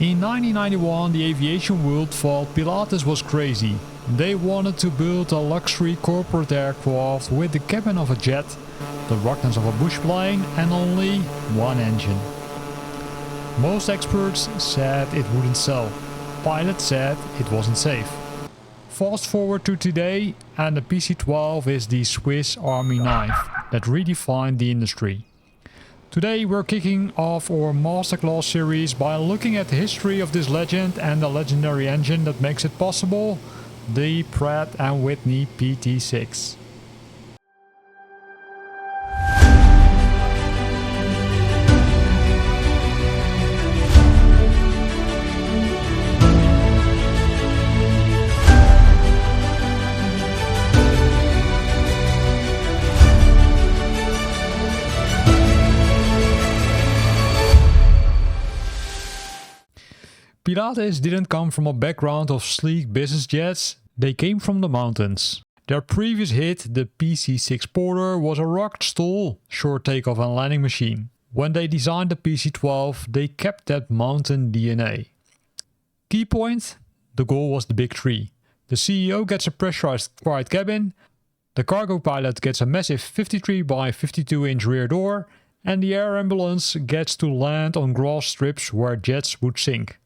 In 1991, the aviation world thought Pilatus was crazy. They wanted to build a luxury corporate aircraft with the cabin of a jet, the rockets of a bush plane and only one engine. Most experts said it wouldn't sell. Pilots said it wasn't safe. Fast forward to today and the PC-12 is the Swiss Army knife that redefined the industry. Today we're kicking off our Masterclass series by looking at the history of this legend and the legendary engine that makes it possible, the Pratt & Whitney PT6. Pilatus didn't come from a background of sleek business jets, they came from the mountains. Their previous hit, the PC-6 Porter, was a rock-stall, short takeoff and landing machine. When they designed the PC-12, they kept that mountain DNA. Key point? The goal was the big three. The CEO gets a pressurized quiet cabin, the cargo pilot gets a massive 53 by 52 inch rear door, and the air ambulance gets to land on grass strips where jets would sink.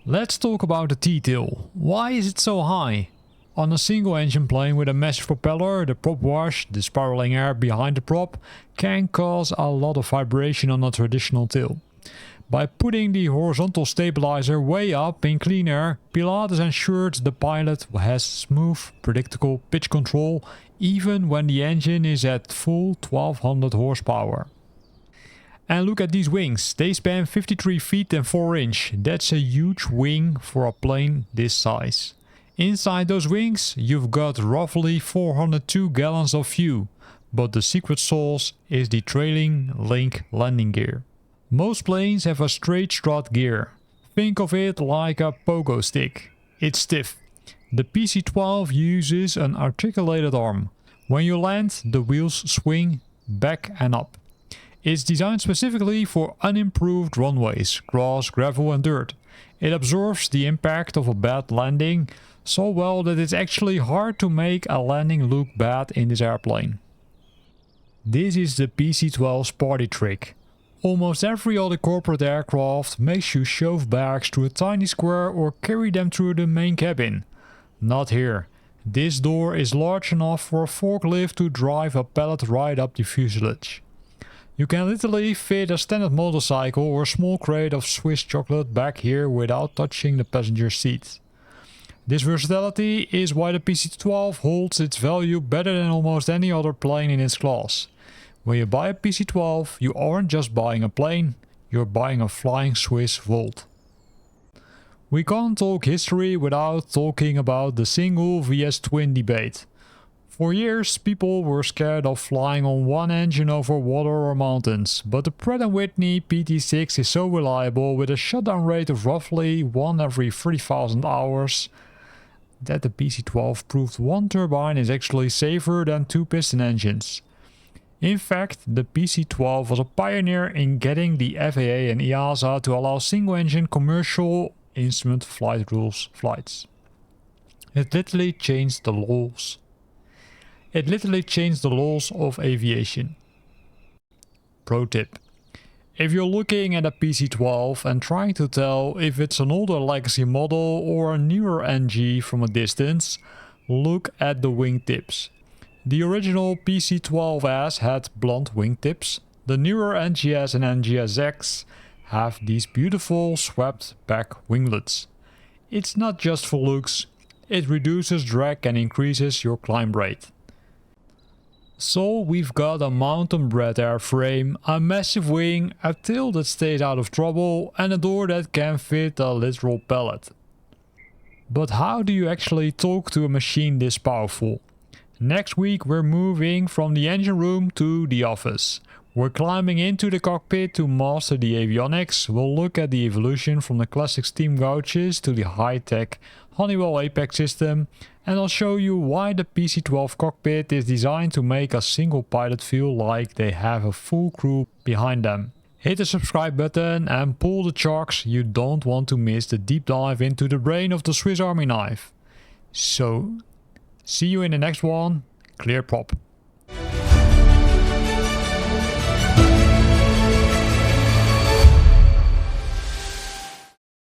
Let's talk about the T-tail. Why is it so high? On a single engine plane with a massive propeller, the prop wash, the spiraling air behind the prop, can cause a lot of vibration on a traditional tail. By putting the horizontal stabilizer way up in clean air, Pilatus ensures the pilot has smooth, predictable pitch control even when the engine is at full 1200 horsepower. And look at these wings, they span 53 feet and 4 inch. That's a huge wing for a plane this size. Inside those wings you've got roughly 402 gallons of fuel, but the secret sauce is the trailing link landing gear. Most planes have a straight strut gear. Think of it like a pogo stick. It's stiff. The PC-12 uses an articulated arm. When you land, the wheels swing back and up. It's designed specifically for unimproved runways, grass, gravel and dirt. It absorbs the impact of a bad landing so well that it's actually hard to make a landing look bad in this airplane. This is the PC-12's party trick. Almost every other corporate aircraft makes you shove bags through a tiny square or carry them through the main cabin. Not here. This door is large enough for a forklift to drive a pallet right up the fuselage. You can literally fit a standard motorcycle or a small crate of Swiss chocolate back here without touching the passenger seat. This versatility is why the PC-12 holds its value better than almost any other plane in its class. When you buy a PC-12, you aren't just buying a plane, you're buying a flying Swiss Volt. We can't talk history without talking about the single vs twin debate. For years, people were scared of flying on one engine over water or mountains, but the Pratt & Whitney PT6 is so reliable with a shutdown rate of roughly 1 every 30,000 hours that the PC-12 proved one turbine is actually safer than two piston engines. In fact, the PC-12 was a pioneer in getting the FAA and EASA to allow single-engine commercial instrument flight rules flights. It literally changed the laws. Of aviation. Pro tip. If you're looking at a PC-12 and trying to tell if it's an older legacy model or a newer NG from a distance, look at the wingtips. The original PC-12S had blunt wingtips. The newer NGS and NGSX have these beautiful swept back winglets. It's not just for looks, it reduces drag and increases your climb rate. So we've got a mountain-bred airframe, a massive wing, a tail that stays out of trouble and a door that can fit a literal pallet. But how do you actually talk to a machine this powerful? Next week we're moving from the engine room to the office. We're climbing into the cockpit to master the avionics. We'll look at the evolution from the classic steam gauges to the high-tech Honeywell Apex system, and I'll show you why the PC-12 cockpit is designed to make a single pilot feel like they have a full crew behind them. Hit the subscribe button and pull the chocks, you don't want to miss the deep dive into the brain of the Swiss Army knife. So, see you in the next one. Clear prop.